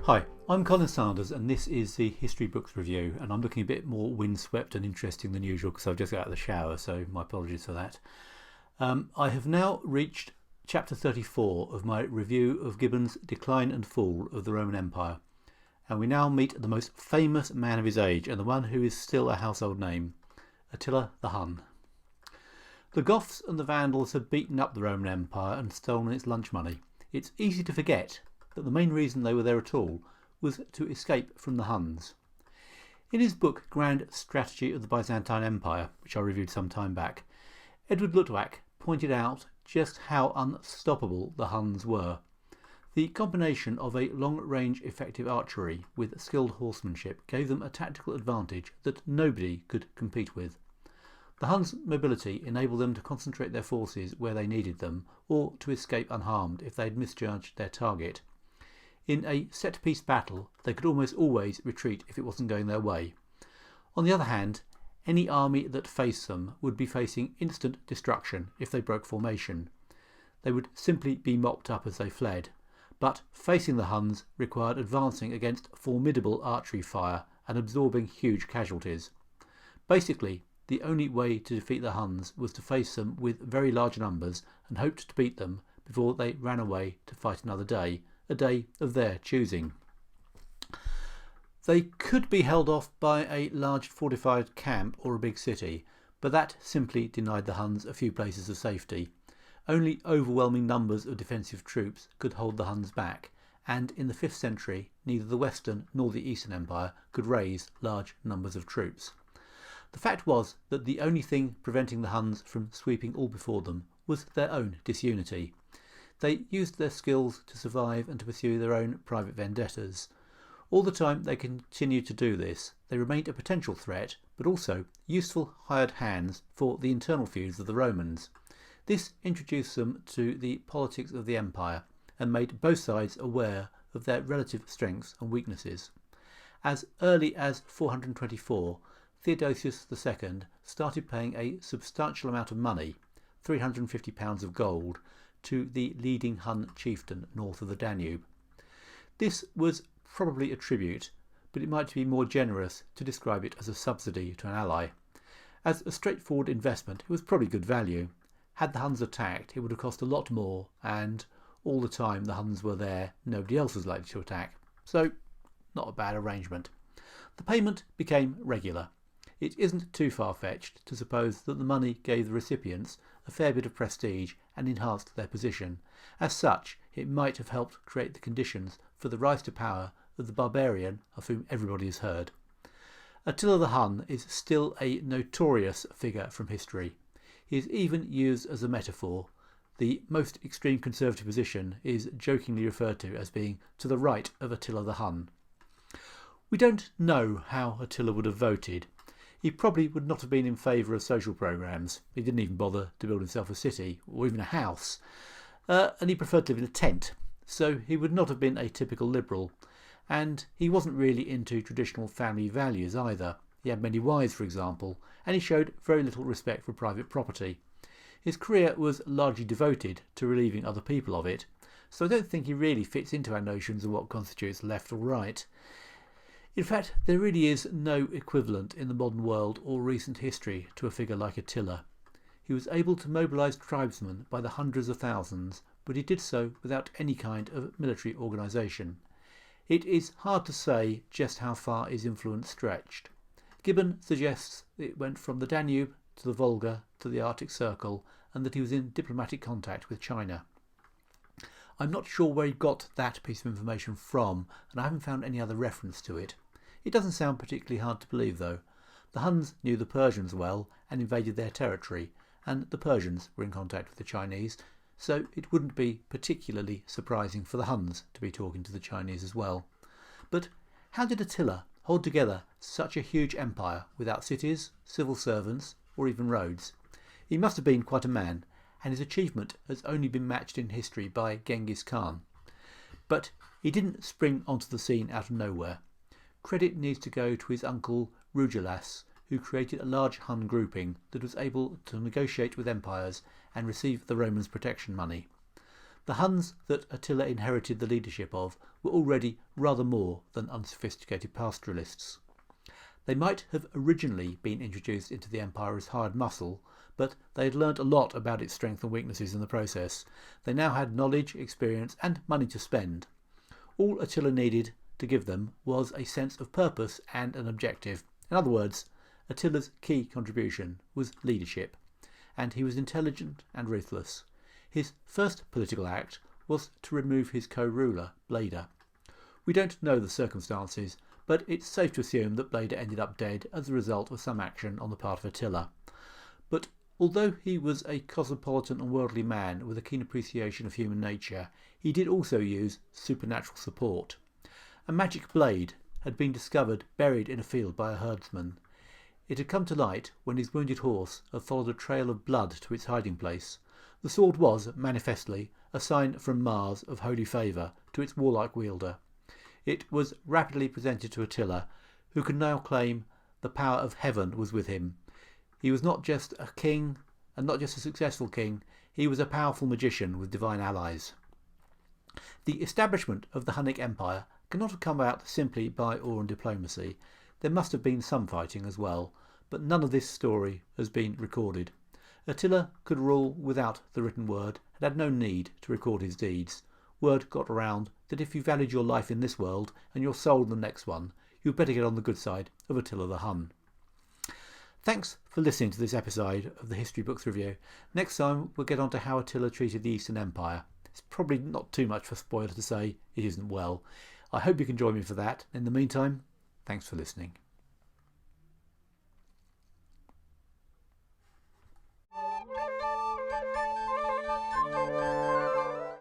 Hi, I'm Colin Sanders and this is the History Books Review, and I'm looking a bit more windswept and interesting than usual because I've just got out of the shower, so my apologies for that. I have now reached chapter 34 of my review of Gibbon's Decline and Fall of the Roman Empire, and we now meet the most famous man of his age and the one who is still a household name, Attila the Hun. The Goths and the Vandals had beaten up the Roman Empire and stolen its lunch money. It's easy to forget that the main reason they were there at all was to escape from the Huns. In his book Grand Strategy of the Byzantine Empire, which I reviewed some time back, Edward Luttwak pointed out just how unstoppable the Huns were. The combination of a long-range effective archery with skilled horsemanship gave them a tactical advantage that nobody could compete with. The Huns' mobility enabled them to concentrate their forces where they needed them, or to escape unharmed if they had misjudged their target. In a set-piece battle, they could almost always retreat if it wasn't going their way. On the other hand, any army that faced them would be facing instant destruction if they broke formation. They would simply be mopped up as they fled, but facing the Huns required advancing against formidable archery fire and absorbing huge casualties. Basically, the only way to defeat the Huns was to face them with very large numbers and hoped to beat them before they ran away to fight another day, a day of their choosing. They could be held off by a large fortified camp or a big city, but that simply denied the Huns a few places of safety. Only overwhelming numbers of defensive troops could hold the Huns back, and in the 5th century neither the Western nor the Eastern Empire could raise large numbers of troops. The fact was that the only thing preventing the Huns from sweeping all before them was their own disunity. They used their skills to survive and to pursue their own private vendettas. All the time they continued to do this, they remained a potential threat, but also useful hired hands for the internal feuds of the Romans. This introduced them to the politics of the empire and made both sides aware of their relative strengths and weaknesses. As early as 424, Theodosius II started paying a substantial amount of money, £350 of gold, to the leading Hun chieftain north of the Danube. This was probably a tribute, but it might be more generous to describe it as a subsidy to an ally. As a straightforward investment, it was probably good value. Had the Huns attacked, it would have cost a lot more, and all the time the Huns were there, nobody else was likely to attack. So, not a bad arrangement. The payment became regular. It isn't too far-fetched to suppose that the money gave the recipients a fair bit of prestige and enhanced their position. As such, it might have helped create the conditions for the rise to power of the barbarian of whom everybody has heard. Attila the Hun is still a notorious figure from history. He is even used as a metaphor. The most extreme conservative position is jokingly referred to as being to the right of Attila the Hun. We don't know how Attila would have voted. He probably would not have been in favour of social programmes. He didn't even bother to build himself a city or even a house. And he preferred to live in a tent, so he would not have been a typical liberal. And he wasn't really into traditional family values either. He had many wives, for example, and he showed very little respect for private property. His career was largely devoted to relieving other people of it, so I don't think he really fits into our notions of what constitutes left or right. In fact, there really is no equivalent in the modern world or recent history to a figure like Attila. He was able to mobilise tribesmen by the hundreds of thousands, but he did so without any kind of military organisation. It is hard to say just how far his influence stretched. Gibbon suggests it went from the Danube to the Volga to the Arctic Circle, and that he was in diplomatic contact with China. I'm not sure where he got that piece of information from, and I haven't found any other reference to it. It doesn't sound particularly hard to believe, though. The Huns knew the Persians well and invaded their territory, and the Persians were in contact with the Chinese, so it wouldn't be particularly surprising for the Huns to be talking to the Chinese as well. But how did Attila hold together such a huge empire without cities, civil servants, or even roads? He must have been quite a man, and his achievement has only been matched in history by Genghis Khan. But he didn't spring onto the scene out of nowhere. Credit needs to go to his uncle Rugilas, who created a large Hun grouping that was able to negotiate with empires and receive the Romans' protection money. The Huns that Attila inherited the leadership of were already rather more than unsophisticated pastoralists. They might have originally been introduced into the empire as hired muscle, but they had learnt a lot about its strengths and weaknesses in the process. They now had knowledge, experience and money to spend. All Attila needed to give them was a sense of purpose and an objective. In other words, Attila's key contribution was leadership, and he was intelligent and ruthless. His first political act was to remove his co-ruler, Bleda. We don't know the circumstances, but it's safe to assume that Bleda ended up dead as a result of some action on the part of Attila. But although he was a cosmopolitan and worldly man with a keen appreciation of human nature, he did also use supernatural support. A magic blade had been discovered buried in a field by a herdsman. It had come to light when his wounded horse had followed a trail of blood to its hiding place. The sword was, manifestly, a sign from Mars of holy favour to its warlike wielder. It was rapidly presented to Attila, who could now claim the power of heaven was with him. He was not just a king, and not just a successful king, he was a powerful magician with divine allies. The establishment of the Hunnic Empire cannot have come about simply by war and diplomacy. There must have been some fighting as well, but none of this story has been recorded. Attila could rule without the written word and had no need to record his deeds. Word got around that if you valued your life in this world and your soul in the next one, you'd better get on the good side of Attila the Hun. Thanks for listening to this episode of the History Books Review. Next time we'll get on to how Attila treated the Eastern Empire. It's probably not too much for a spoiler to say it isn't well. I hope you can join me for that. In the meantime, thanks for listening.